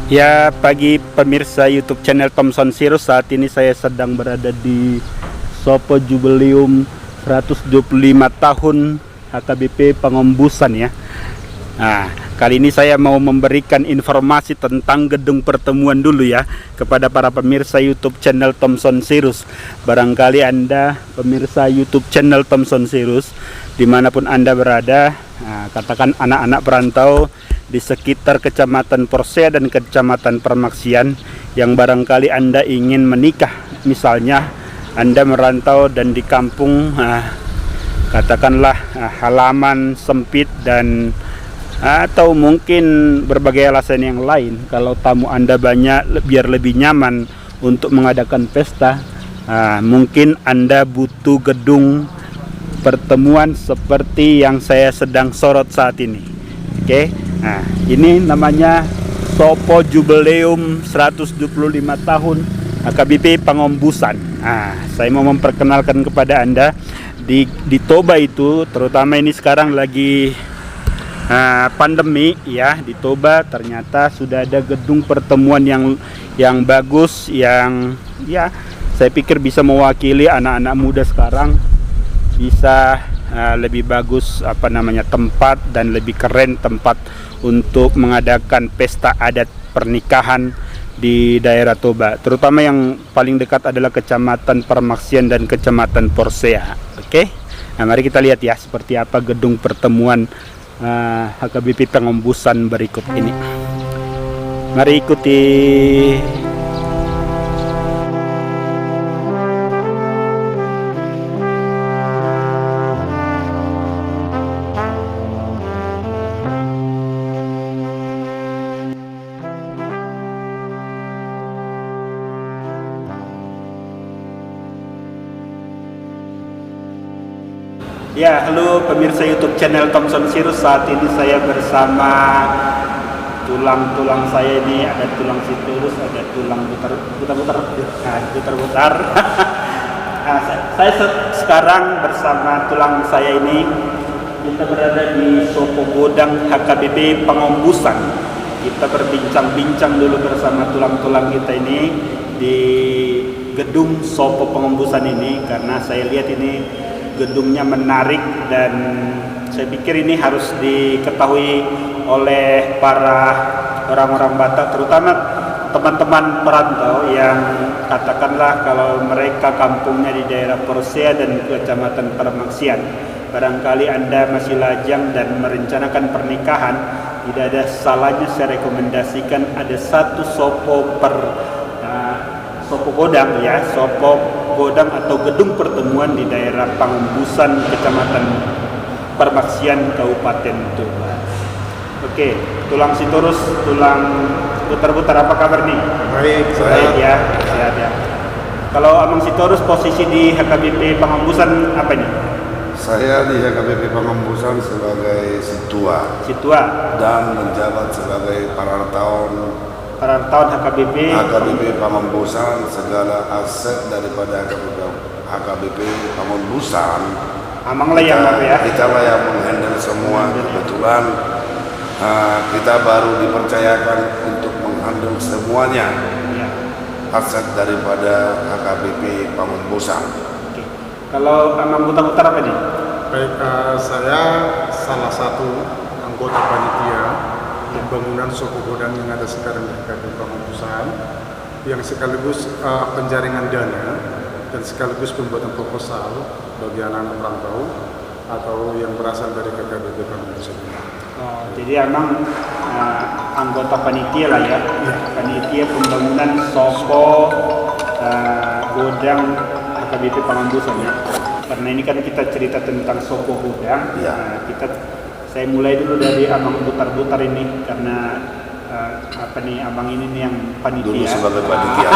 Ya, pagi pemirsa YouTube channel Thomson Sirus. Saat ini saya sedang berada di Sopo Jubileum 125 tahun HKBP Pengombusan ya. Nah, kali ini saya mau memberikan informasi tentang gedung pertemuan dulu ya kepada para pemirsa YouTube channel Thomson Sirus. Barangkali Anda pemirsa YouTube channel Thomson Sirus dimanapun Anda berada, katakan anak-anak perantau di sekitar Kecamatan Porsea dan Kecamatan Permaksian yang barangkali Anda ingin menikah, misalnya Anda merantau dan di kampung katakanlah halaman sempit dan atau mungkin berbagai alasan yang lain. Kalau tamu Anda banyak, biar lebih nyaman untuk mengadakan pesta, mungkin Anda butuh gedung pertemuan seperti yang saya sedang sorot saat ini. Oke. Nah, ini namanya Sopo Jubileum 125 tahun HKBP Pengombusan. Saya mau memperkenalkan kepada Anda di Toba itu, terutama ini sekarang lagi pandemi ya, di Toba ternyata sudah ada gedung pertemuan yang bagus, yang ya saya pikir bisa mewakili anak-anak muda sekarang, bisa lebih bagus tempat dan lebih keren tempat untuk mengadakan pesta adat pernikahan di daerah Toba, terutama yang paling dekat adalah Kecamatan Permaksian dan Kecamatan Porsea. Oke. Nah, mari kita lihat ya seperti apa gedung pertemuan HKBP Pengombusan berikut ini. Mari ikuti. Ya, halo pemirsa YouTube channel Thomson Sirus. Saat ini saya bersama tulang-tulang saya ini, ada tulang siturus, ada tulang putar-putar. Saya sekarang bersama tulang saya ini, kita berada di Sopo Godang HKBP Pengombusan. Kita berbincang-bincang dulu bersama tulang-tulang kita ini di gedung Sopo Pengombusan ini, karena saya lihat ini gedungnya menarik dan saya pikir ini harus diketahui oleh para orang-orang Batak, terutama teman-teman perantau yang katakanlah kalau mereka kampungnya di daerah Porsea dan Kecamatan Permaksian. Barangkali Anda masih lajang dan merencanakan pernikahan, tidak ada salahnya saya rekomendasikan ada satu Sopo Godang ya, Sopo Godang atau gedung pertemuan di daerah Pengombusan, Kecamatan Permaksian, Kabupaten Toba. Oke, tulang sitorus, tulang putar-putar, apa kabar nih? Baik, baik ya, sehat ya. Kalau Abang Sitorus posisi di HKBP Pengombusan apa nih? saya di HKBP Pengombusan sebagai situa dan menjabat sebagai parartaun HKBP Pengombusan. Segala aset daripada HKBP Pengombusan Amang lah yang ya? Kita lah yang menghandle semua. Kebetulan kita baru dipercayakan untuk menghandle semuanya ya, aset daripada HKBP Pengombusan. Oke. Kalau Amang putar-putar apa nih? Baik, saya salah satu anggota panitia pembangunan Sopo Godang yang ada sekarang di HKBP Pengombusan, yang sekaligus penjaringan dana dan sekaligus pembuatan proposal bagi anak-anak perantau atau yang berasal dari HKBP Pengombusan. Oh, jadi emang anggota panitia lah ya, panitia pembangunan Sopo Godang HKBP Pengombusan ya. Karena ini kan kita cerita tentang Sopo Godang, ya. Saya mulai dulu dari Abang putar-putar ini karena Abang ini nih yang panitia. Dulu sebagai panitia.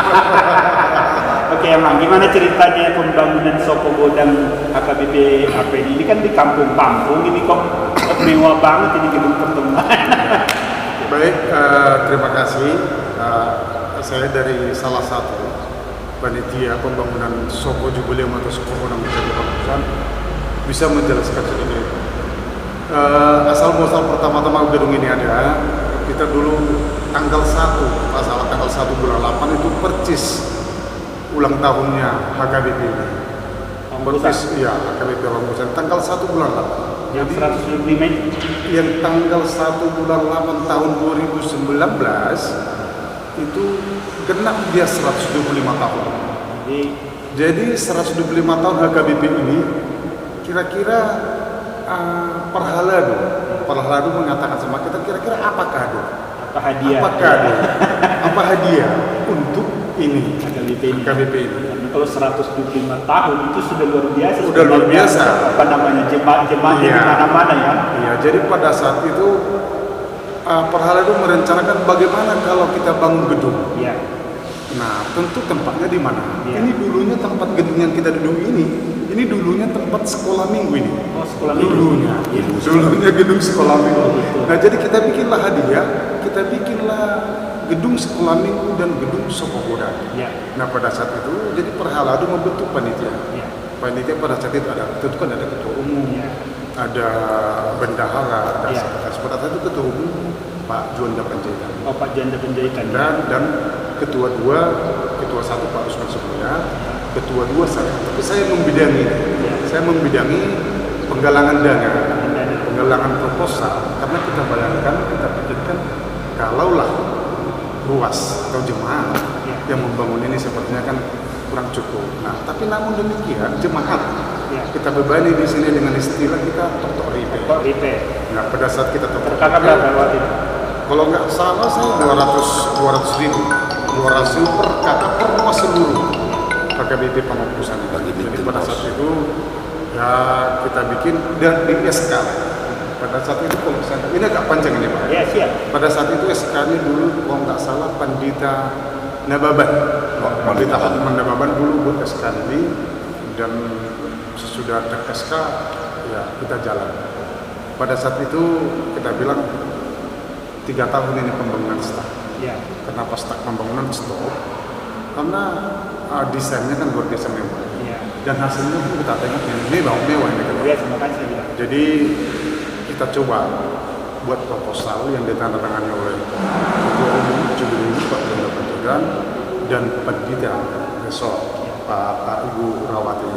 Oke, Abang, gimana ceritanya pembangunan Sopo Godang HKBP apa ini? Ini kan di kampung-kampung, ini kok mewah banget ini gedung pertemuan. Baik, terima kasih. Saya dari salah satu panitia pembangunan Sopo Jubileum atau Sopo Godang HKBP Pengombusan bisa menjelaskan sedikit. Asal muasal pertama-tama gedung ini ada, kita dulu tanggal 1, masalah tanggal 1 bulan 8 itu percis ulang tahunnya HKBP ini. Percis, iya, HKBP Pamungkusan tanggal 1 bulan 8. Yang 125 itu? Yang tanggal 1 bulan 8 tahun 2019 itu genap dia 125 tahun. Jadi 125 tahun HKBP ini kira-kira Pak Haladu mengatakan sama kita kira-kira apa kado? Apa hadiah? Apa hadiah untuk ini HKBP ini? Karena kalau 125 tahun itu sudah luar biasa. Sudah luar biasa. Apa namanya jemaat-jemaat di mana-mana ya? Iya, jadi pada saat itu Pak Haladu merencanakan bagaimana kalau kita bangun gedung. Iya. Nah, tentu tempatnya di mana? Iya. Ini dulunya tempat gedung yang kita duduk ini. Ini dulunya tempat sekolah minggu ini. Oh, sekolah minggu. Dulunya. Iya. Dulunya gedung sekolah minggu. Betul. Nah, jadi kita bikinlah hadiah, kita bikinlah gedung sekolah minggu dan gedung Sokobodan. Iya. Nah, pada saat itu jadi Pak Haladu membentuk panitia. Iya. Panitia pada saat itu tentu kan ada ketua umum, Iya. ada bendahara, ada Iya. sekretaris. Pada saat itu ketua umum Pak Juanda Panjaitan. Oh, Pak Janda Penjahitan. Dan ketua satu Pak Usman Supriya, ketua dua saya. Tapi saya membidangi, saya membidangi penggalangan dana, penggalangan proposal. Karena kita bayangkan, kita pikirkan, kalaulah ruas atau jemaat yang membangun ini sepertinya kan kurang cukup. Nah, tapi namun demikian jemaat kita bebani di sini dengan istilah kita tok ripe. Nah, pada saat kita tok Kakak berapa waktu itu? kalau nggak salah saya 200 ribu per kakak per rumah seluruh HKBP Pamungkusan. Jadi pada saat itu ya kita bikin dan di SK. Pada saat itu kalau misalnya ini agak panjang ini Pak. Ya, siap. Pada saat itu SK-nya dulu kalau nggak salah Pandita Nababan. Pandita Hatman Nababan dulu buat SK ini dan sesudah ter SK ya kita jalan. Pada saat itu kita bilang 3 tahun ini pembangunan stop. Ya. Kenapa stop pembangunan stop? Karena desainnya kan luar biasa mewah. Ya. Dan hasilnya pun kita tengok yang mewah ini kan. Ya, terima kasih. Ya. Jadi kita coba buat proposal yang ditandatangani oleh Ketua Umum Jubilee Pak Juanda Panjaitan dan Pendita Resort Pak Ibu Rawati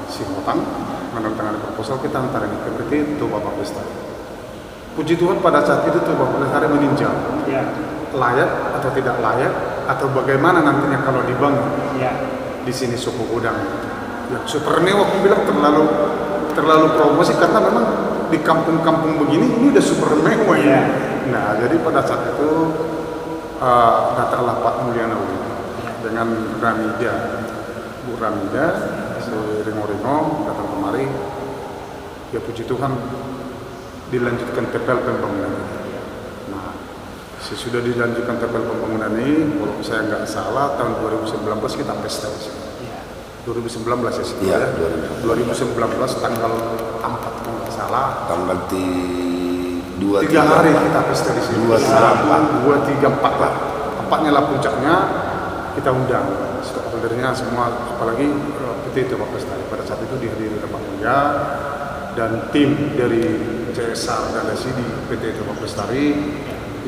Singotang menandatangani proposal kita antar ini ke PT Tuh Bapak Lestari. Puji Tuhan pada saat itu Tuh Bapak Lestari meninjau layak atau tidak layak atau bagaimana nantinya kalau dibangun di sini suku Gudang. Ya, super mewah aku bilang terlalu promosi karena memang di kampung-kampung begini ini udah super mewah ya. Nah, jadi pada saat itu datanglah Pak Mulyana dengan Ramida, Bu Ramida, si Ringo datang kemari. Ya puji Tuhan dilanjutkan TPL pembangunan ini. Nah, sesudah dilanjutkan TPL pembangunan ini, kalau saya nggak salah tahun 2019 kita pesta di sini. 2019 ya sih. Iya, 2019 tanggal 4 kalau nggak salah. Tanggal 2 3 hari kita pesta di sini. 2, 3, 2, 3, 4 lah. 4-nya lah puncaknya kita undang. Sebenarnya semua, apalagi PT Tuh Bapak Lestari pada saat itu dihadiri Pak Mulia dan tim dari CSR dan di PT Tuh Bapak Lestari,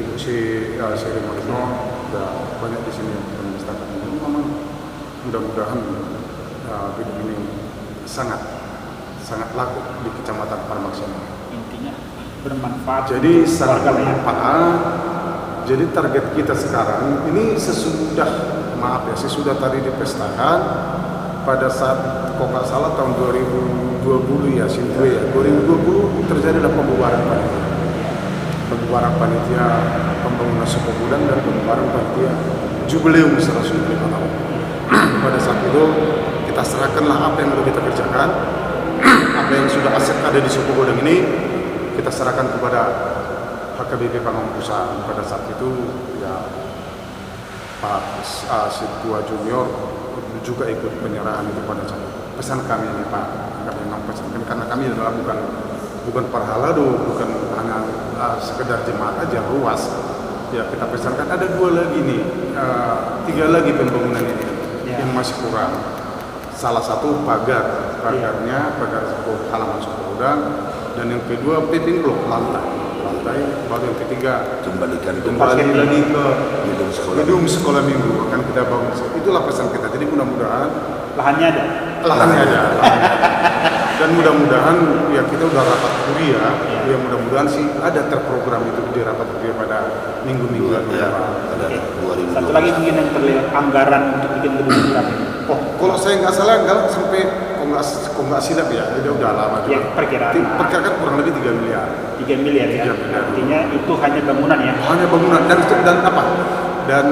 Ibu si Rimorino, udah banyak di sini yang menyesalkan. Memang mudah-mudahan gedung ini sangat laku di Kecamatan Parmaksana. Intinya bermanfaat. Jadi sangat bermanfaat. Jadi target kita sekarang ini sesudah tadi dipestakan pada saat kalau nggak salah tahun 2020 ya, 2020 terjadilah pembubaran panitia pembangunan suku Gudang dan pembubaran panitia Jubileum 125 tahun. Pada saat itu kita serahkanlah apa yang sudah kita kerjakan, apa yang sudah aset ada di suku Gudang ini kita serahkan kepada HKBP Pamungkusan. Pada saat itu ya Pak Sidua Junior juga ikut penyerahan itu pada saat itu. Pesan kami ini Pak, kami memang pesan kami karena kami adalah bukan Pak Haladu, bukan hanya sekedar jemaat aja luas. Ya kita pesankan ada 2 lagi nih, 3 lagi pembangunan ini yang masih kurang. Salah satu pagarnya pagar halaman suku Gudang, dan yang kedua paving block lantai. selesai, baru yang ketiga Kembalikan kembali lagi ke gedung sekolah. gedung sekolah minggu akan kita bangun. Itulah pesan kita. Jadi mudah-mudahan Lahannya ada. lahannya ada. Dan mudah-mudahan ya kita udah rapat kuliah, ya mudah-mudahan sih ada terprogram itu di rapat kuliah pada minggu-minggu Ya, depan. ada Oke. 2012. Satu lagi mungkin yang terlihat anggaran untuk bikin gedung berapa? Oh, kalau saya nggak salah nggak sampai kok nggak silap ya, itu udah lama Ya, juga. perkiraan. Perkirakan kurang lebih 3 miliar. 3 miliar ya. 3 miliar. Artinya itu hanya bangunan ya. Hanya bangunan dan apa? Dan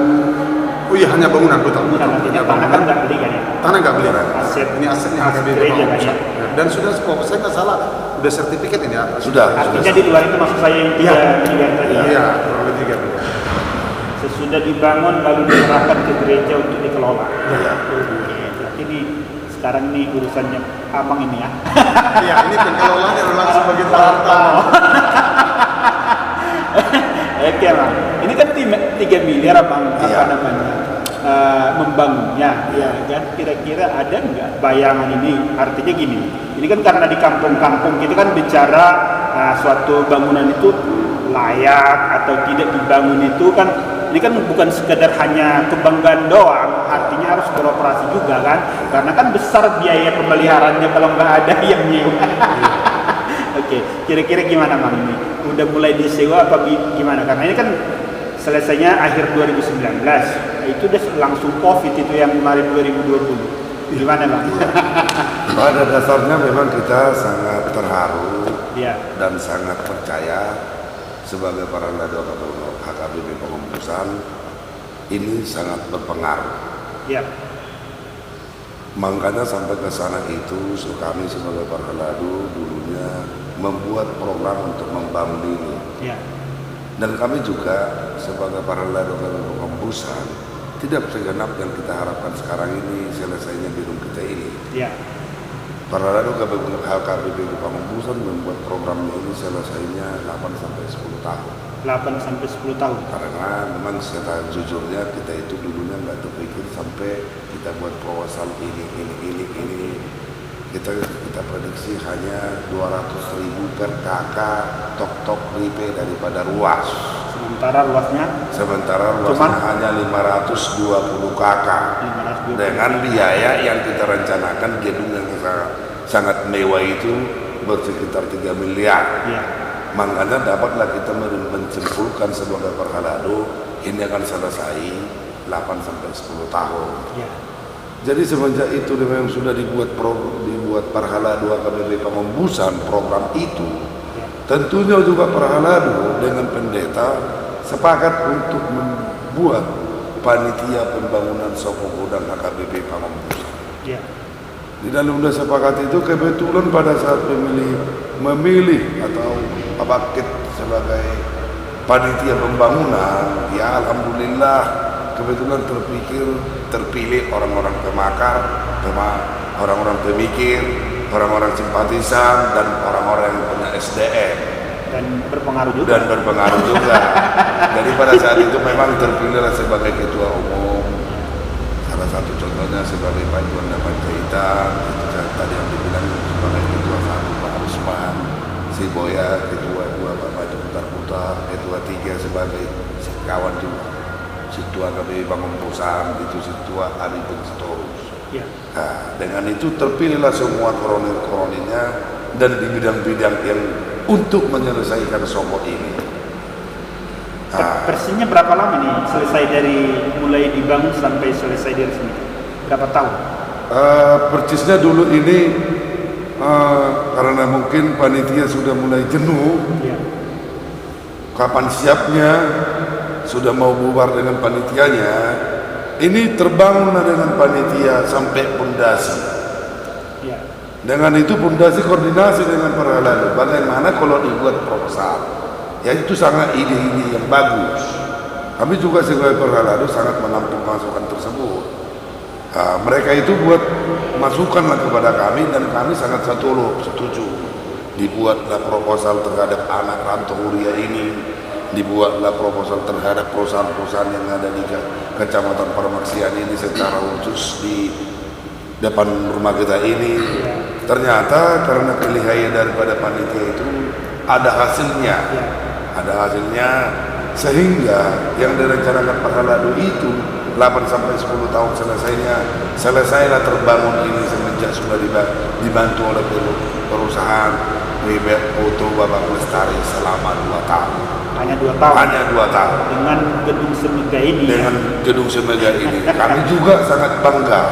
oh iya hanya bangunan betul. Bangunan artinya tanah kan nggak beli kan ya. Tanah nggak beli. Aset. Ini asetnya Aset HKBP gereja Panggung kan ya. Pusat. Dan sudah, kalau saya nggak salah, udah sertifikat ini ya. Sudah. Artinya di luar itu maksud saya yang 3 miliar tadi ya. Iya, kurang lebih 3 miliar. Sesudah dibangun lalu diserahkan ke gereja untuk dikelola. Iya. Oke, berarti ini sekarang nih urusannya abang ini ya. Iya, ini pengelolanya langsung sebagai tahan. Oke bang, ini kan 3 miliar abang apa Iya. namanya membangunnya, ya kan? Kira-kira ada nggak bayangan ini? Artinya gini, ini kan karena di kampung-kampung kita kan bicara suatu bangunan itu layak atau tidak dibangun itu kan, ini kan bukan sekedar hanya kebanggaan doang, artinya harus beroperasi juga kan? Karena kan besar biaya pemeliharaannya kalau nggak ada yang nyewa. Oke, kira-kira gimana bang ini? Udah mulai disewa apa gimana? Karena ini kan selesainya akhir 2019, itu udah langsung COVID itu yang kemarin 2020. Gimana bang? Pada dasarnya memang kita sangat terharu Iya, dan sangat percaya sebagai para ladau HKBP Pengombusan ini sangat berpengaruh. iya, Makanya sampai ke sana itu kami sebagai para ladu dulunya membuat program untuk membangun ini. iya, Dan kami juga sebagai para ladau Pengombusan tidak segenap yang kita harapkan sekarang ini selesainya gedung kita ini. iya, Para ladau HKBP Pengombusan membuat program ini selesainya 8 sampai 10 tahun. 8 sampai 10 tahun. Karena memang secara jujurnya kita itu dulunya nggak terpikir sampai kita buat proposal ini. Kita prediksi hanya 200.000 per kakak tok lipe daripada ruas. Sementara luasnya Sementara luasnya Cuman? hanya 520 kakak. 520. Dengan biaya yang kita rencanakan gedung yang sangat mewah itu bersekitar 3 miliar. Iya, Makanya dapatlah kita menyimpulkan sebagai perhalado ini akan selesai 8 sampai 10 tahun. iya, Jadi semenjak itu memang sudah dibuat perhalado HKBP Pengombusan program itu. iya, Tentunya juga perhalado dengan pendeta sepakat untuk membuat panitia pembangunan Soko Gudang HKBP Pengombusan. iya, Di dalam sepakat itu kebetulan pada saat memilih atau Abakit sebagai panitia pembangunan, ya alhamdulillah kebetulan terpilih orang-orang pemakar, orang-orang pemikir, orang-orang simpatisan dan orang-orang yang punya SDM dan berpengaruh juga. dan berpengaruh juga. Jadi pada saat itu memang terpilihlah sebagai ketua umum. Salah satu contohnya sebagai Pak Juanda Panjaitan, itu tadi yang dibilang sebagai ketua 1 Pak Usman, si Boya, ketua 2 Pak Maju Putar-Putar, ketua 3 sebagai kawan juga, Situa HKBP Pengombusan, itu Situa Ali Pensitorus. Iya, Nah, dengan itu terpilihlah semua koronel-koronelnya dan di bidang-bidang yang untuk menyelesaikan Soko ini. persisnya berapa lama nih selesai dari mulai dibangun sampai selesai di resmi? Berapa tahun? Persisnya dulu ini karena mungkin panitia sudah mulai jenuh, Iya, kapan siapnya, sudah mau bubar dengan panitianya, ini terbangunlah dengan panitia sampai pondasi. iya, Dengan itu pondasi koordinasi dengan para lalu. Bagaimana kalau dibuat proposal? Ya itu sangat ide-ide yang bagus. Kami juga sebagai perhalado sangat menampung masukan tersebut. Mereka itu buat masukanlah kepada kami dan kami sangat setuju. Dibuatlah proposal terhadap anak rantau Huria ini, dibuatlah proposal terhadap perusahaan-perusahaan yang ada di Kecamatan Parmaksian ini secara khusus di depan rumah kita ini. Ternyata karena kelihaian daripada panitia itu ada hasilnya. iya. ada hasilnya, sehingga yang direncanakan Pak Haladu itu 8 sampai 10 tahun selesailah terbangun ini semenjak sudah dibantu oleh perusahaan Wibet Foto Bapak Lestari selama 2 tahun. Hanya 2 tahun. Hanya 2 tahun. Dengan gedung semegah ini. Dengan gedung semegah ini, kami juga sangat bangga.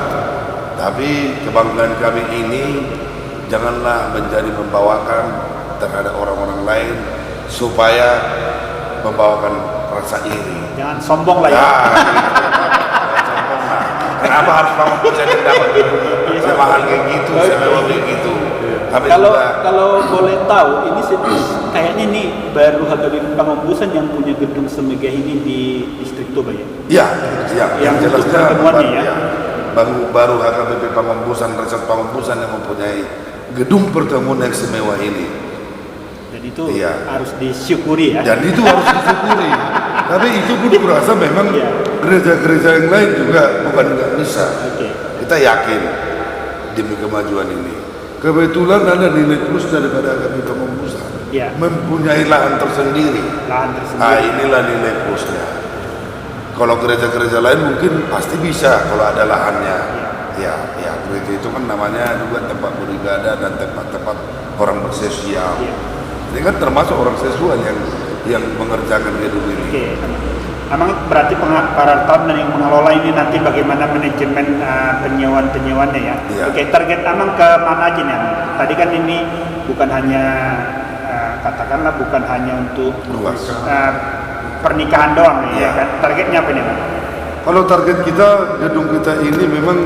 Tapi kebanggaan kami ini janganlah menjadi membawakan terhadap orang-orang lain supaya membawakan rasa iri. Jangan sombong lah ya. Jangan sombong lah. Kenapa harus Pamongkusan yang dapat semahal kayak gitu, semewah kayak gitu? Kami Kalau boleh tahu, ini kayaknya nih baru HKBP Pamongkusan yang punya gedung semegah ini di distrik Toba ya? Iya, yang Yang untuk jelasnya pertemuannya ya? baru HKBP Pamongkusan, Resort Pamongkusan yang mempunyai gedung pertemuan yang semewah ini. Dan itu Iya. harus disyukuri ya. Dan itu harus disyukuri. Tapi itu pun kurasa memang Iya. gereja-gereja yang lain juga bukan nggak bisa. Oke. Kita yakin demi kemajuan ini. Kebetulan ada nilai plus daripada HKBP Pamongkusan. Iya. Mempunyai lahan tersendiri. Lahan Nah, tersendiri. inilah nilai plusnya. Kalau gereja-gereja lain mungkin pasti bisa kalau ada lahannya. Ya, gereja itu kan namanya juga tempat beribadah dan tempat-tempat orang bersosial. Iya. Ini kan termasuk orang seksual yang mengerjakan gedung ini. Oke. Emang berarti para tahun yang mengelola ini nanti bagaimana manajemen penyewaan-penyewaannya ya? Iya. Oke, target Amang ke mana aja nih? Amang? Tadi kan ini bukan hanya katakanlah bukan hanya untuk Luas. pernikahan doang ya Iya. kan? Targetnya apa nih, Amang? Kalau target kita, gedung kita ini memang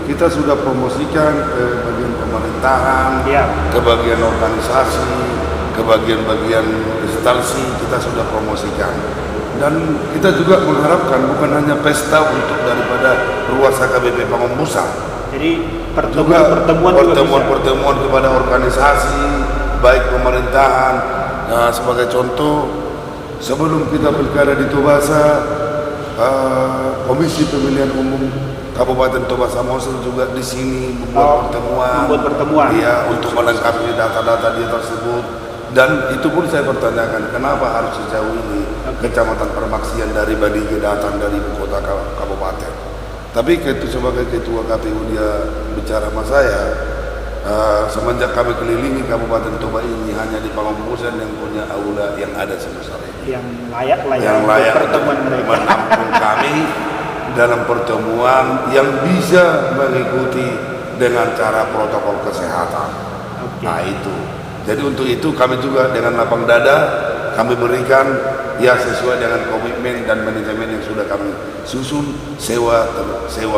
kita sudah promosikan ke bagian pemerintahan, Iya. ke bagian organisasi, ke bagian-bagian instansi kita sudah promosikan. Dan kita juga mengharapkan bukan hanya pesta untuk daripada ruas HKBP Pamongkusan, Jadi juga pertemuan pertemuan kepada organisasi, baik pemerintahan. Nah, sebagai contoh, sebelum kita pilkada di Tobasa, Komisi Pemilihan Umum Kabupaten Toba Samosir juga di sini membuat pertemuan. Iya, untuk melengkapi data-data dia tersebut. Dan itu pun saya pertanyakan, kenapa harus sejauh ini Kecamatan Permaksian dari Badige datang dari ibu kota kabupaten. Tapi sebagai ketua KPU dia bicara sama saya, semenjak kami kelilingi Kabupaten Toba ini hanya di Pamongkusan yang punya aula yang ada sebesar ini. yang layak lah ya Yang untuk layak untuk pertemuan mereka. menampung kami dalam pertemuan yang bisa mengikuti dengan cara protokol kesehatan. Oke. Nah itu. Jadi untuk itu kami juga dengan lapang dada kami berikan ya sesuai dengan komitmen dan manajemen yang sudah kami susun, sewa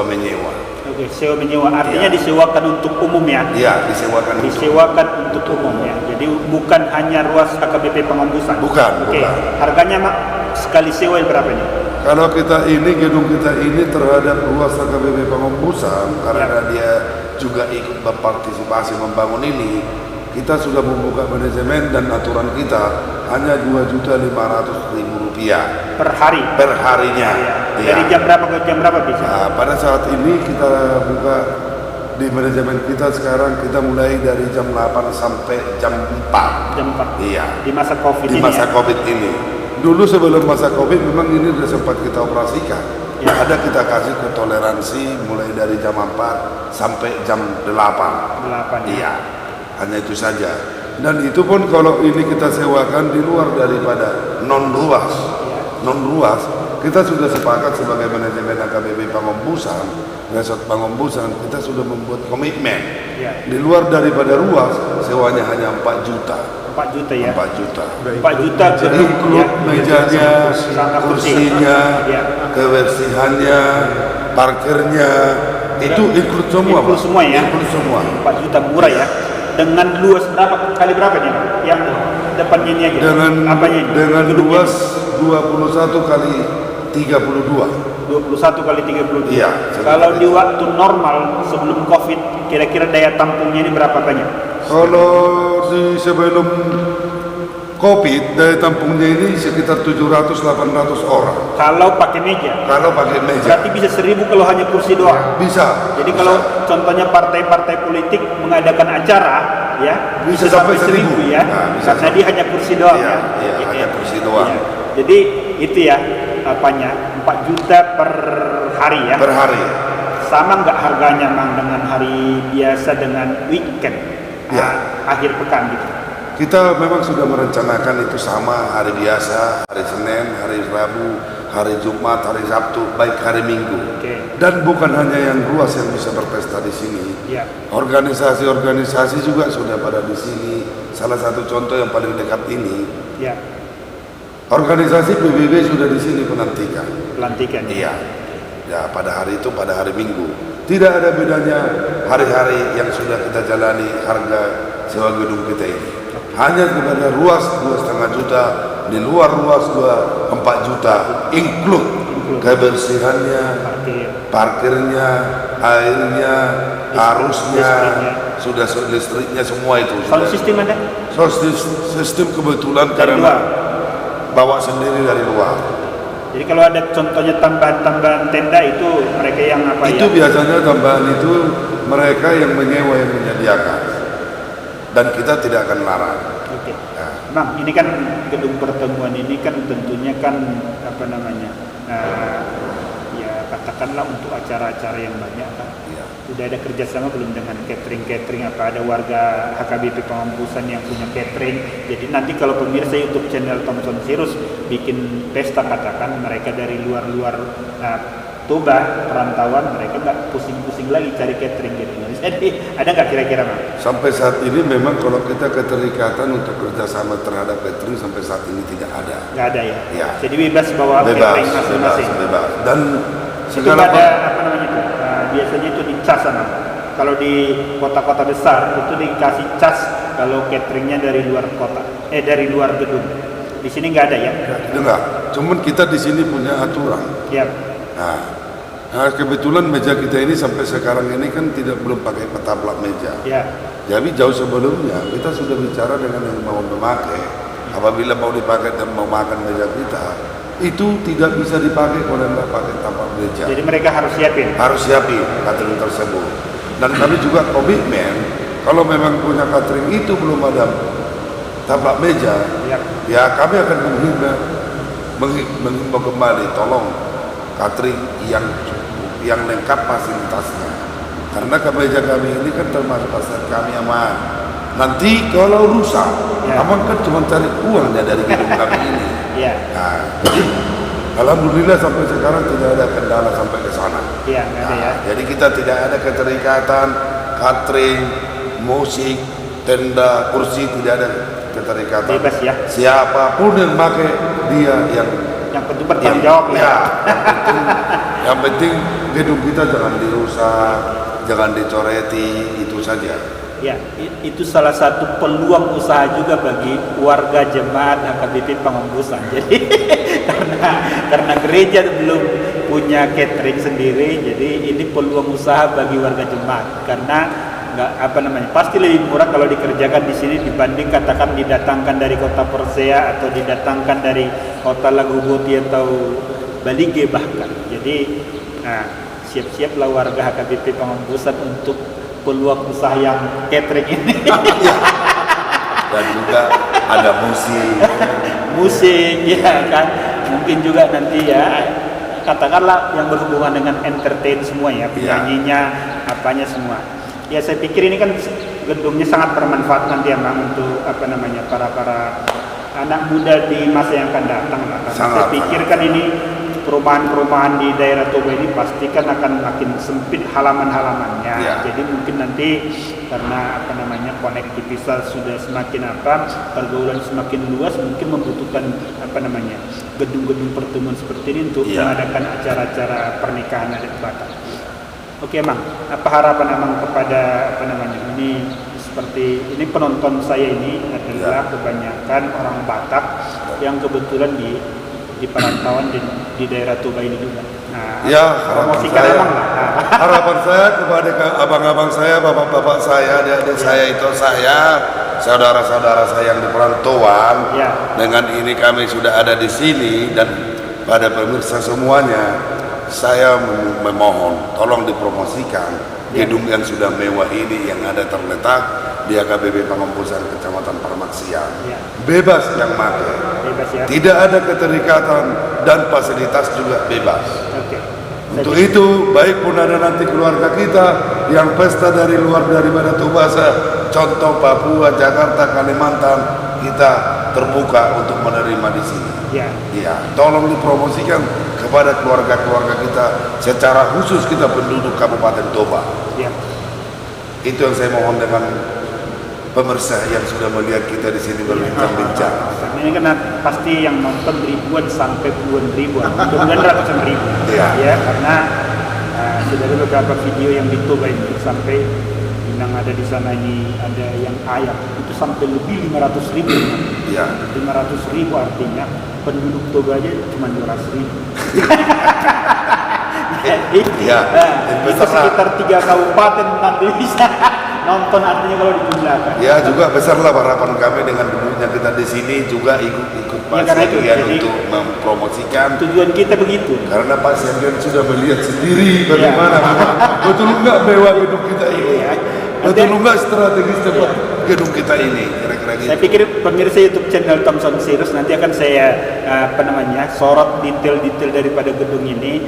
menyewa. Oke, sewa menyewa artinya Iya. disewakan untuk umum ya. Iya, disewakan untuk Disewakan untuk umum ya. Jadi bukan hanya ruas HKBP Pamongkusan. Bukan, Oke. bukan. Harganya Mak sekali sewa berapa nih? Kalau kita ini, gedung kita ini terhadap ruas HKBP Pamongkusan, karena dia juga ikut berpartisipasi membangun ini, kita sudah membuka manajemen dan aturan kita hanya Rp2.500.000 Per hari. per harinya. Iya. Dari jam berapa ke jam berapa bisa? Nah, pada saat ini kita buka di manajemen kita sekarang, kita mulai dari jam 8 sampai jam 4. Jam 4. Iya. Di masa Covid Di ini masa ya. Covid ini. Dulu sebelum masa Covid memang ini sudah sempat kita operasikan. Ya. Ada kita kasih ke toleransi mulai dari jam 4 sampai jam 8. 8. Iya. Hanya itu saja. Dan itu pun kalau ini kita sewakan di luar daripada non-ruas. Non-ruas, kita sudah sepakat sebagai manajemen HKBP Pamongkusan, Resort Pamongkusan, kita sudah membuat komitmen. Ya. Di luar daripada ruas, sewanya hanya 4 juta. 4 juta ya. 4 juta. 4 juta Jadi gedung include mejanya, Sama kursinya, Ya. kebersihannya, parkirnya, itu include semua. Include Pak. semua ya. Include semua. 4 juta murah ya. Dengan luas kali berapa nih? Yang depannya ini aja. Dengan Apanya ini? dengan Gedungnya. luas 21 kali 32. 21 kali 32. Iya. Kalau di waktu normal sebelum Covid, kira-kira daya tampungnya ini berapa banyak? Kalau di sebelum COVID dari tampungnya ini sekitar 700-800 orang. Kalau pakai meja. Kalau pakai meja. Berarti bisa 1000 kalau hanya kursi doang. Bisa. Jadi bisa. kalau contohnya partai-partai politik mengadakan acara, ya Bisa sampai 1000 ya, nah, bisa karena dia hanya kursi doang. Iya, Ya. iya, Gitu hanya ya. kursi doang. Iya. Jadi itu ya apanya 4 juta per hari ya. Per hari. Sama nggak harganya Mang dengan hari biasa dengan weekend, Ya. akhir pekan gitu. Kita memang sudah merencanakan itu sama hari biasa, hari Senin, hari Rabu, hari Jumat, hari Sabtu, baik hari Minggu. Oke. Dan bukan hanya yang luas yang bisa berpesta di sini. Ya. Organisasi-organisasi juga sudah pada di sini. Salah satu contoh yang paling dekat ini, Ya. organisasi PBB sudah di sini penantikan. Pelantikan. Iya. Ya, pada hari itu, pada hari Minggu. Tidak ada bedanya hari-hari yang sudah kita jalani harga sewa gedung kita ini. Hanya kepada ruas 2,5 juta, di luar ruas 4 juta, include kebersihannya, Parkir. parkirnya, airnya, arusnya, listriknya. sudah listriknya semua itu. Sound sudah. system ada? So, sistem kebetulan Dari karena luar. bawa sendiri dari luar. Jadi kalau ada contohnya tambahan-tambahan tenda itu mereka yang apa Itu ya? biasanya tambahan itu mereka yang menyewa yang menyediakan, dan kita tidak akan larang. Oke. Ya. Mang, ini kan gedung pertemuan ini kan tentunya kan apa namanya? Ya katakanlah untuk acara-acara yang banyak kan. Ya. Udah ada kerjasama belum dengan catering apa ada warga HKBP Pamampusan yang punya catering. Jadi nanti kalau pemirsa YouTube channel Thompson Sirus bikin pesta katakan mereka dari luar-luar Toba perantauan mereka nggak pusing-pusing lagi cari catering gitu. Jadi ada nggak kira-kira Mang? Sampai saat ini memang kalau kita keterikatan untuk kerjasama terhadap catering sampai saat ini tidak ada. Nggak ada ya? Ya. Jadi bebas bawa catering masing-masing. bebas. Dan Itu segala ada apa namanya itu? Biasanya itu dicas sama. Kalau di kota-kota besar itu dikasih cas kalau cateringnya dari luar kota, dari luar gedung. Di sini nggak ada ya? enggak. Cuman kita di sini punya aturan. Ya. Nah, kebetulan meja kita ini sampai sekarang ini kan tidak belum pakai petaplak meja. Ya. Jadi jauh sebelumnya kita sudah bicara dengan yang mau memakai. Apabila mau dipakai dan mau makan meja kita, itu tidak bisa dipakai kalau nggak pakai taplak meja. Jadi mereka harus siapin. Harus siapin catering tersebut. Dan kami juga komitmen kalau memang punya catering itu belum ada taplak meja, Ya. ya kami akan menghimbau kembali, tolong catering yang lengkap fasilitasnya. Karena kemeja kami ini kan termasuk aset kami aman. Nanti kalau rusak, Ya. abang kan cuma cari uangnya dari gedung kami ini. Ya. Nah, jadi alhamdulillah sampai sekarang tidak ada kendala sampai ke sana. Iya, nggak ada ya. Jadi kita tidak ada keterikatan, catering, musik, tenda, kursi, tidak ada keterikatan. Bebas ya. Siapapun yang pakai dia Yang penting bertanggung jawab ya. ya. Yang penting gedung kita jangan dirusak, jangan dicoreti, itu saja. Ya, itu salah satu peluang usaha juga bagi warga jemaat HKBP Pamampusan. Jadi karena gereja belum punya catering sendiri, jadi ini peluang usaha bagi warga jemaat. Karena nggak apa namanya, pasti lebih murah kalau dikerjakan di sini dibanding katakan didatangkan dari kota Persea atau didatangkan dari kota Laguboti atau Balige bahkan. Jadi siap-siaplah warga HKBP Pamampusan untuk peluang usaha yang catering ini. Dan juga ada Musik ya kan, mungkin juga nanti ya katakanlah yang berhubungan dengan entertain semua ya, penyanyinya apanya semua ya. Saya pikir ini kan gedungnya sangat bermanfaat nanti ya Bang, untuk apa namanya para anak muda di masa yang akan datang lah. Saya pikir kan ini perumahan-perumahan di daerah Toba ini pasti kan akan makin sempit halaman-halamannya. Ya. Jadi mungkin nanti karena apa namanya konektivitas sudah semakin pergaulan semakin luas, mungkin membutuhkan apa namanya gedung-gedung pertemuan seperti ini untuk mengadakan acara-acara pernikahan adat Batak. Oke, Mang. Apa harapan Amang kepada apa namanya ini? Seperti ini penonton saya ini adalah kebanyakan orang Batak yang kebetulan di perantauan di daerah Toba ini juga. Nah, harapan saya kepada abang-abang saya, bapak-bapak saya, adik-adik saya itu saudara-saudara saya yang di perantauan, Ya. dengan ini kami sudah ada di sini, dan pada pemirsa semuanya, saya memohon tolong dipromosikan gedung yang sudah mewah ini yang ada terletak di AKBP Pengombusan Kecamatan Parmaksian. Ya. Bebas yang pakai, Bebas ya. tidak ada keterikatan, dan fasilitas juga bebas. Oke. Untuk itu, baik pun ada nanti keluarga kita yang pesta dari luar daripada Tubasa, contoh Papua, Jakarta, Kalimantan, kita terbuka untuk menerima di sini. Ya. Ya, tolong dipromosikan kepada keluarga-keluarga kita, secara khusus kita penduduk Kabupaten Toba. Ya. Itu yang saya mohon dengan pemirsa yang sudah melihat kita di sini berbincang-bincang. Karena ini kan pasti yang nonton ribuan sampai puluhan ribuan, mudah-mudahan ratusan ribu. Iya. Ya, karena sudah ada beberapa video yang di Toba ini sampai yang ada di sana ini ada yang ayam itu sampai lebih 500 ribu. Ya. 500 ribu artinya penduduk Toba aja cuma 200 ribu. Jadi, Ya, itu sekitar 3 kabupaten nanti bisa nonton artinya kalau dijumlahkan. Ya, juga besarlah harapan kami dengan duduknya kita di sini juga ikut Pak karena itu, Sergian jadi untuk mempromosikan. Tujuan kita begitu. Karena Pak Sergian sudah melihat sendiri bagaimana betul enggak mewah gedung kita ini, Ya. betul enggak strategis tempat gedung kita ini, kira-kira gitu. Saya pikir pemirsa YouTube channel Thompson Sirus nanti akan saya sorot detail-detail daripada gedung ini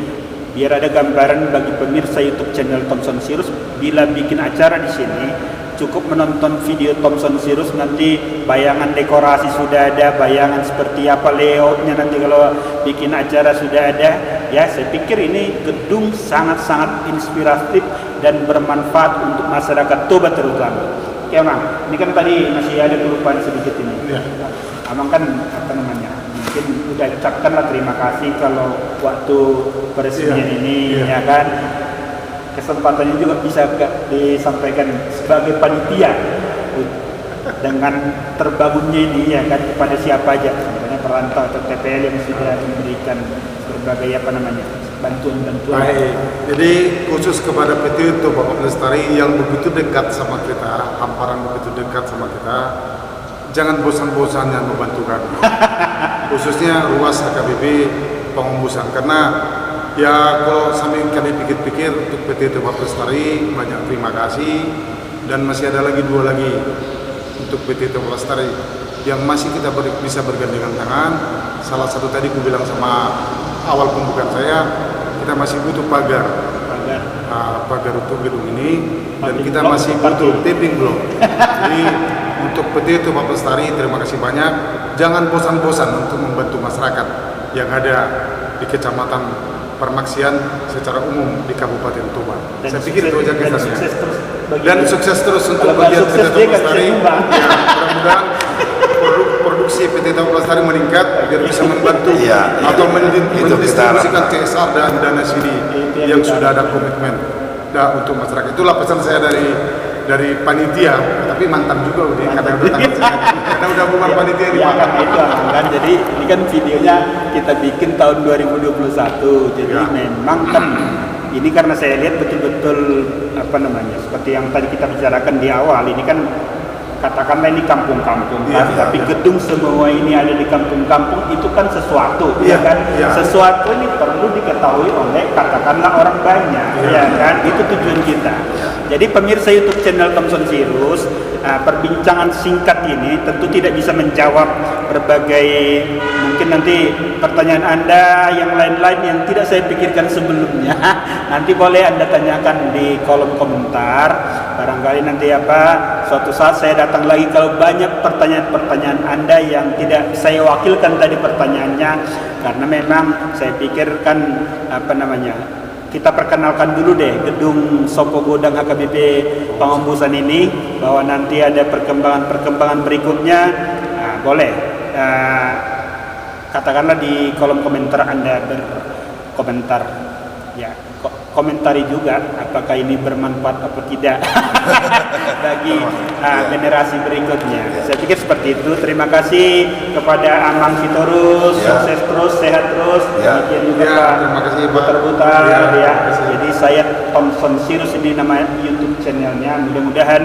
biar ada gambaran bagi pemirsa YouTube channel Thompson Sirus bila bikin acara di sini cukup menonton video Thompson Sirus, nanti bayangan dekorasi sudah ada, bayangan seperti apa layoutnya nanti kalau bikin acara sudah ada. Ya, saya pikir ini gedung sangat-sangat inspiratif dan bermanfaat untuk masyarakat Toba terutama. Oke, Mang, ini kan tadi masih ada kelupaan sedikit ini. Ya. Abang kan mungkin udah ucapkanlah terima kasih kalau waktu peresmian ini ya kan, kesempatannya juga bisa disampaikan sebagai panitia dengan terbangunnya ini ya kan, kepada siapa aja, misalnya perantau atau TPL yang sudah memberikan berbagai bantuan-bantuan. Baik, jadi khusus kepada PT Toba Lestari yang begitu dekat sama kita, hamparan begitu dekat sama kita, jangan bosan-bosannya membantu kami. Khususnya ruas AKBP Pengombusan, karena ya kalau sambil kami pikir-pikir untuk PT Toba Lestari banyak terima kasih, dan masih ada lagi 2 lagi untuk PT Toba Lestari yang masih kita bisa bergandengan tangan. Salah satu tadi aku bilang sama awal pembukaan saya, kita masih butuh pagar untuk gedung ini, dan kita masih butuh taping block. Jadi untuk PT Toba Lestari terima kasih banyak. Jangan bosan-bosan untuk membantu masyarakat yang ada di Kecamatan Parmaksian secara umum di Kabupaten Toba. Saya pikir itu aja kesannya. Dan sukses terus untuk bagian PT Toba Lestari. Ya, mudah-mudahan produksi PT Toba Lestari meningkat biar bisa membantu atau mendistribusikan CSR dan dana sini yang sudah ada komitmen untuk masyarakat. Itulah pesan saya dari panitia, tapi mantan juga udah karena udah bukan panitia di kan itu kan. Jadi ini kan videonya kita bikin tahun 2021. Jadi memang kan ini karena saya lihat betul-betul seperti yang tadi kita bicarakan di awal, ini kan katakanlah ini kampung-kampung kan, tapi gedung semua ini ada di kampung-kampung, itu kan sesuatu, ya kan? Sesuatu ini perlu diketahui oleh katakanlah orang banyak, ya kan? Itu tujuan kita. Jadi pemirsa YouTube channel Thompson Sirus, perbincangan singkat ini tentu tidak bisa menjawab berbagai mungkin nanti pertanyaan Anda yang lain-lain yang tidak saya pikirkan sebelumnya. Nanti boleh Anda tanyakan di kolom komentar. Barangkali nanti suatu saat saya datang lagi kalau banyak pertanyaan-pertanyaan Anda yang tidak saya wakilkan tadi pertanyaannya, karena memang saya pikirkan kita perkenalkan dulu deh gedung Sopo Godang HKBP Pengombusan ini, bahwa nanti ada perkembangan berikutnya. Boleh katakanlah di kolom komentar Anda berkomentar, ya komentari juga apakah ini bermanfaat atau tidak bagi generasi berikutnya. Saya pikir seperti itu. Terima kasih kepada Amang Sitorus, sukses terus, sehat terus. Demikian juga terima kasih Pak Butar. Jadi saya Thompson Sirus, ini nama YouTube channelnya. Mudah-mudahan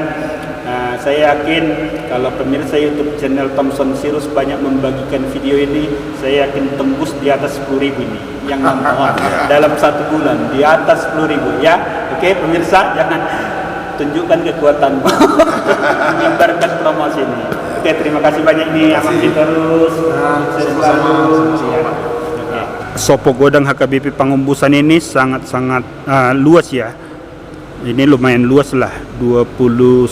Saya yakin kalau pemirsa YouTube channel Thompson Sirus banyak membagikan video ini, saya yakin tembus di atas 10.000 ini yang nonton dalam 1 bulan, di atas 10.000 ya. Oke pemirsa, jangan tunjukkan kekuatanmu menyebarkan promosi ini. Oke, terima kasih banyak nih Abang terus. Sukses selalu. Ya. Sopo Godang HKBP Pangumbusan ini sangat-sangat luas ya. Ini lumayan luas lah, 21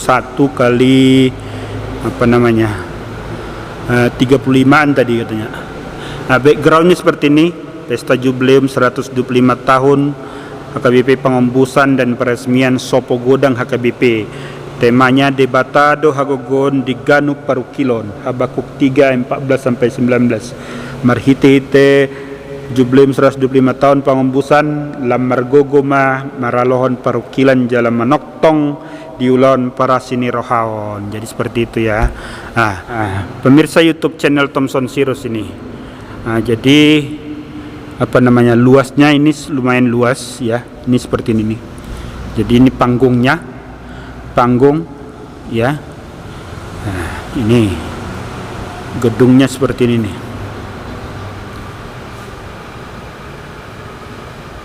kali 35an tadi katanya. Nah, backgroundnya seperti ini, pesta jubileum 125 tahun HKBP Pangumbusan dan peresmian Sopo Godang HKBP. Temanya Debatado Hagogon di Ganu Parukilon, Habakuk 3 14-19. Marhite Jubileum 125 tahun Pangumbusan Lamar Gogoma Maralohon Parukilan Jalan Manoktong Diulon para sini rohaon. Jadi seperti itu ya. Pemirsa YouTube channel Thompson Sirus ini. Jadi luasnya ini lumayan luas ya. Ini seperti ini nih. Jadi ini panggung ya. Ini gedungnya seperti ini nih.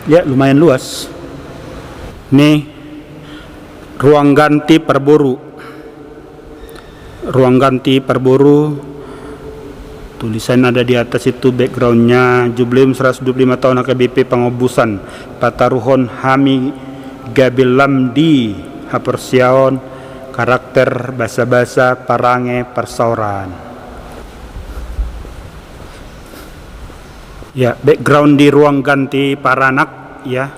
Ya, lumayan luas. Nih ruang ganti Perboru. Ruang ganti Perboru. Tulisan ada di atas itu, backgroundnya Jubileum 125 tahun HKBP Pangumbusan. Pataruhon Hami Gabil Lamdi Hapersiaon karakter basa-basa parange persauran. Ya, background di ruang ganti Paranak ya.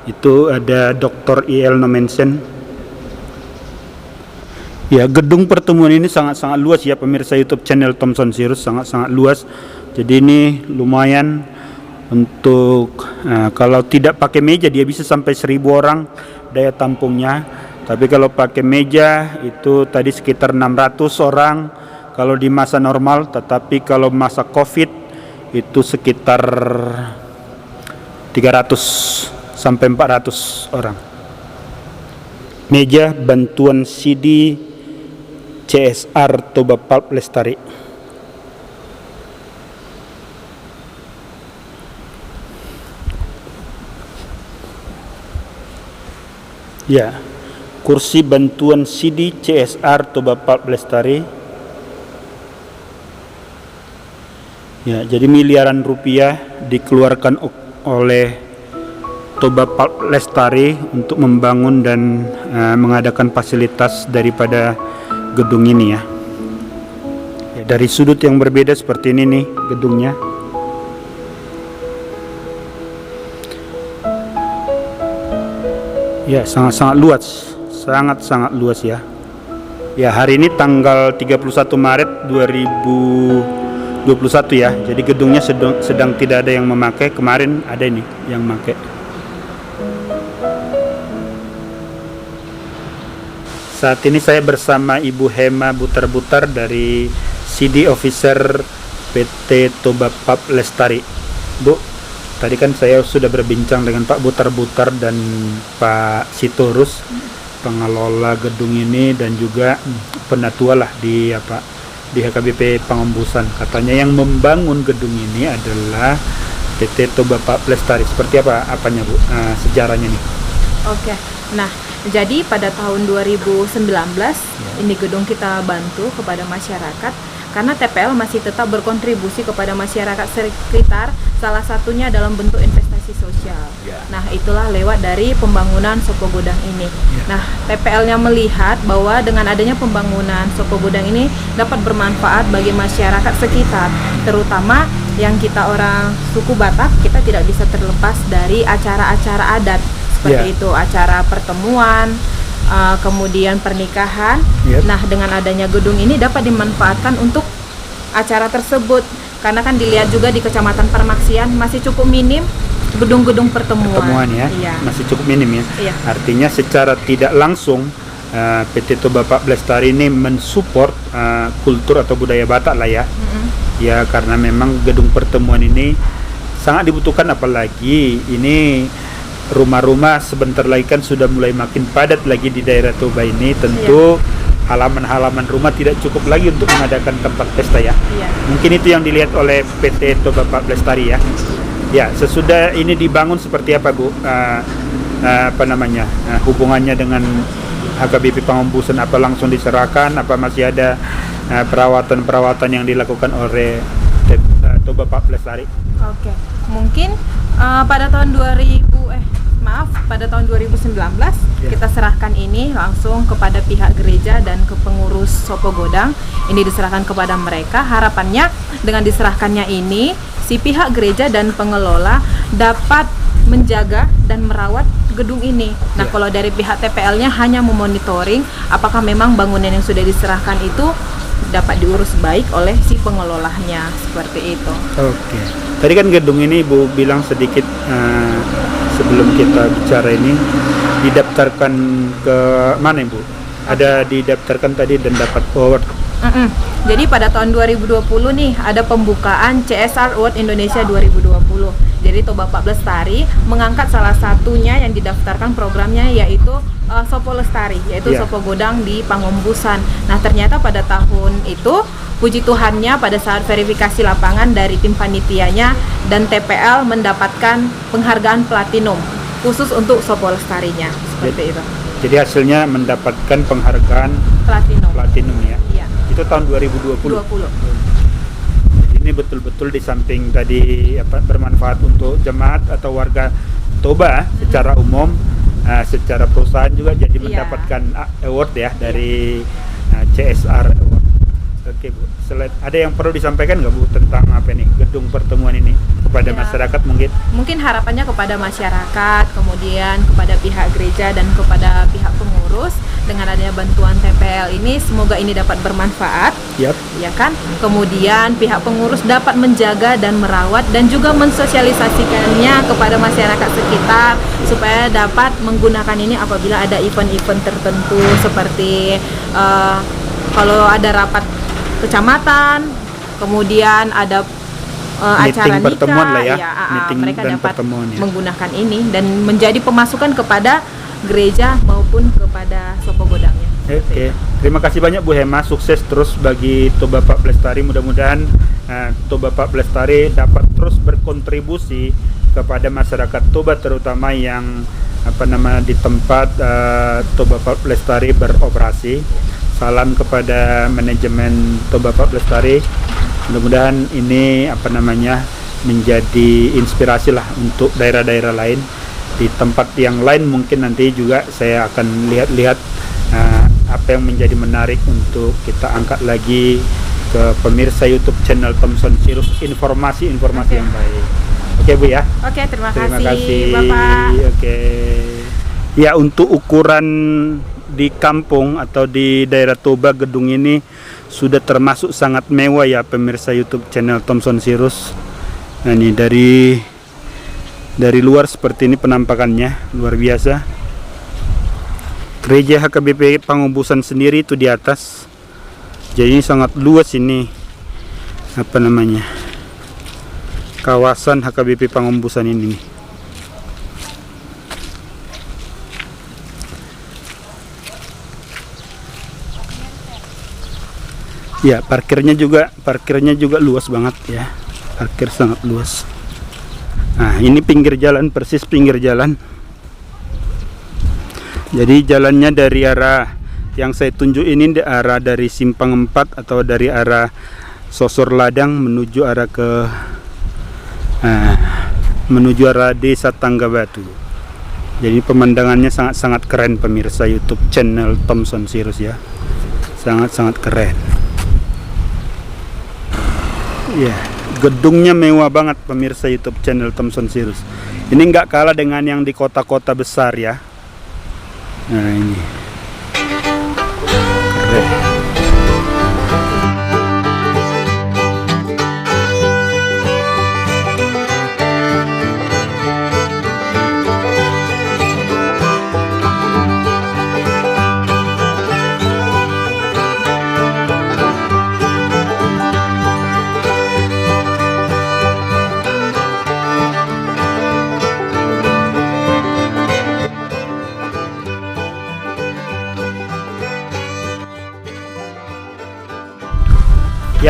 Itu ada Dr. IL Nomensen. Ya, gedung pertemuan ini sangat-sangat luas ya pemirsa YouTube channel Thompson Sirus, sangat-sangat luas. Jadi ini lumayan untuk kalau tidak pakai meja dia bisa sampai 1.000 orang daya tampungnya. Tapi kalau pakai meja itu tadi sekitar 600 orang kalau di masa normal, tetapi kalau masa Covid itu sekitar 300 sampai 400 orang. Meja bantuan CD CSR Toba Pulp Lestari. Ya, kursi bantuan CD CSR Toba Pulp Lestari. Ya, jadi miliaran rupiah dikeluarkan oleh Toba Pulp Lestari untuk membangun dan mengadakan fasilitas daripada gedung ini ya. Ya. Dari sudut yang berbeda seperti ini nih gedungnya. Ya, sangat-sangat luas, sangat-sangat luas ya. Ya, hari ini tanggal 31 Maret 2021 ya. Jadi gedungnya sedang tidak ada yang memakai. Kemarin ada ini yang memakai. Saat ini saya bersama Ibu Hema Butar-Butar dari CD Officer PT Toba Pulp Lestari. Bu, tadi kan saya sudah berbincang dengan Pak Butar-Butar dan Pak Sitorus, pengelola gedung ini dan juga penatua lah di HKBP Pangumbusan. Katanya yang membangun gedung ini adalah PT Toba Pulp Lestari. Seperti apanya Bu sejarahnya nih? Oke. Nah, jadi pada tahun 2019 ini gedung kita bantu kepada masyarakat karena TPL masih tetap berkontribusi kepada masyarakat sekitar, salah satunya dalam bentuk investasi sosial. Nah, itulah lewat dari pembangunan Sopo Godang ini. Nah, TPL-nya melihat bahwa dengan adanya pembangunan Sopo Godang ini dapat bermanfaat bagi masyarakat sekitar, terutama yang kita orang suku Batak, kita tidak bisa terlepas dari acara-acara adat seperti itu, acara pertemuan, kemudian pernikahan. Nah, dengan adanya gedung ini dapat dimanfaatkan untuk acara tersebut karena kan dilihat juga di Kecamatan Parmaksian masih cukup minim gedung-gedung pertemuan ya. Iya. Masih cukup minim ya. Iya. Artinya secara tidak langsung PT Toba Pulp Lestari ini mensupport kultur atau budaya Batak lah ya. Ya, karena memang gedung pertemuan ini sangat dibutuhkan, apalagi ini rumah-rumah sebentar lagi kan sudah mulai makin padat lagi di daerah Toba ini. Tentu halaman-halaman rumah tidak cukup lagi untuk mengadakan tempat pesta ya. Iya. Mungkin itu yang dilihat oleh PT Toba Pak Lestari ya. Ya, sesudah ini dibangun seperti apa Bu? Hubungannya dengan HKBP Pengombusan, apa langsung diserahkan? Apa masih ada perawatan-perawatan yang dilakukan oleh Toba Pak Lestari? Oke, mungkin pada tahun 2019 kita serahkan ini langsung kepada pihak gereja dan ke pengurus Sopo Godang. Ini diserahkan kepada mereka. Harapannya dengan diserahkannya ini, si pihak gereja dan pengelola dapat menjaga dan merawat gedung ini. Nah, kalau dari pihak TPL-nya hanya memonitoring apakah memang bangunan yang sudah diserahkan itu dapat diurus baik oleh si pengelolanya, seperti itu. Oke. Tadi kan gedung ini Bu bilang sedikit sebelum kita bicara ini didaftarkan ke mana Bu? Ada didaftarkan tadi dan dapat award. Jadi pada tahun 2020 nih ada pembukaan CSR Award Indonesia 2020. Jadi Toba Pak Lestari mengangkat salah satunya yang didaftarkan programnya yaitu Sopo Lestari, yaitu Sopo Godang di Pangombusan. Nah, ternyata pada tahun itu puji Tuhannya pada saat verifikasi lapangan dari tim panitianya dan TPL mendapatkan penghargaan platinum khusus untuk Sopo Lestarinya, seperti itu. Jadi hasilnya mendapatkan penghargaan platinum ya. Iya. Itu tahun 2020. Ini betul-betul di samping tadi bermanfaat untuk jemaat atau warga Toba secara umum, secara perusahaan juga jadi mendapatkan award ya dari CSR Award. Oke Bu, ada yang perlu disampaikan nggak Bu tentang apa nih gedung pertemuan ini kepada masyarakat mungkin? Mungkin harapannya kepada masyarakat, kemudian kepada pihak gereja dan kepada pihak pengurus dengan adanya bantuan TPL ini semoga ini dapat bermanfaat. Ya kan? Kemudian pihak pengurus dapat menjaga dan merawat dan juga mensosialisasikannya kepada masyarakat sekitar supaya dapat menggunakan ini apabila ada event-event tertentu seperti kalau ada rapat kecamatan, kemudian ada acara nikah, pertemuan lah ya, mereka dapat menggunakan ini dan menjadi pemasukan kepada gereja maupun kepada Sopo Godangnya. Oke. Terima kasih banyak Bu Hema, sukses terus bagi Toba Pak Lestari. Mudah-mudahan Toba Pak Lestari dapat terus berkontribusi kepada masyarakat Toba, terutama yang di tempat Toba Pak Lestari beroperasi. Salam kepada manajemen Toba Pak Lestari. Mudah-mudahan ini menjadi inspirasi lah untuk daerah-daerah lain. Di tempat yang lain mungkin nanti juga saya akan lihat-lihat apa yang menjadi menarik untuk kita angkat lagi ke pemirsa YouTube channel Thompson Sirus, informasi-informasi yang baik. Oke Bu ya. Oke, terima kasih Bapak. Oke. Ya, untuk ukuran di kampung atau di daerah Toba, gedung ini sudah termasuk sangat mewah ya pemirsa YouTube channel Thompson Sirus. Nah, ini dari luar seperti ini penampakannya, luar biasa. Gereja HKBP Pangombusan sendiri itu di atas. Jadi sangat luas ini kawasan HKBP Pangombusan ini. Ya, parkirnya juga luas banget ya. Parkir sangat luas. Nah, ini pinggir jalan, persis pinggir jalan. Jadi jalannya dari arah yang saya tunjuk ini dari Simpang 4 atau dari arah Sosor Ladang menuju arah Desa Tangga Batu. Jadi pemandangannya sangat-sangat keren pemirsa YouTube channel Thompson Sirus ya. Sangat-sangat keren. Ya, gedungnya mewah banget pemirsa YouTube channel Thompson Sirus. Ini nggak kalah dengan yang di kota-kota besar ya. Nah, ini keren.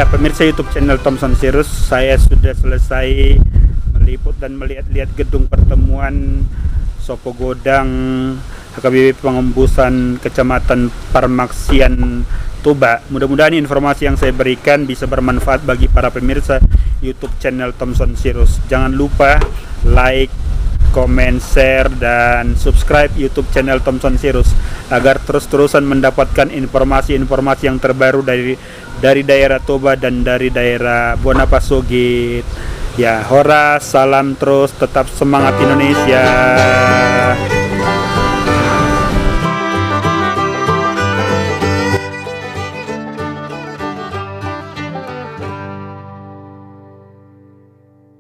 Ya, pemirsa YouTube channel Thompson Sirus, saya sudah selesai meliput dan melihat-lihat gedung pertemuan Sopo Godang HKBP Pengembusan Kecamatan Parmaksian Toba. Mudah-mudahan informasi yang saya berikan bisa bermanfaat bagi para pemirsa YouTube channel Thompson Sirus. Jangan lupa like, comment, share, dan subscribe YouTube channel Thompson Sirus agar terus-terusan mendapatkan informasi-informasi yang terbaru dari daerah Toba dan dari daerah Bonapasogit. Ya, horas, salam terus, tetap semangat Indonesia.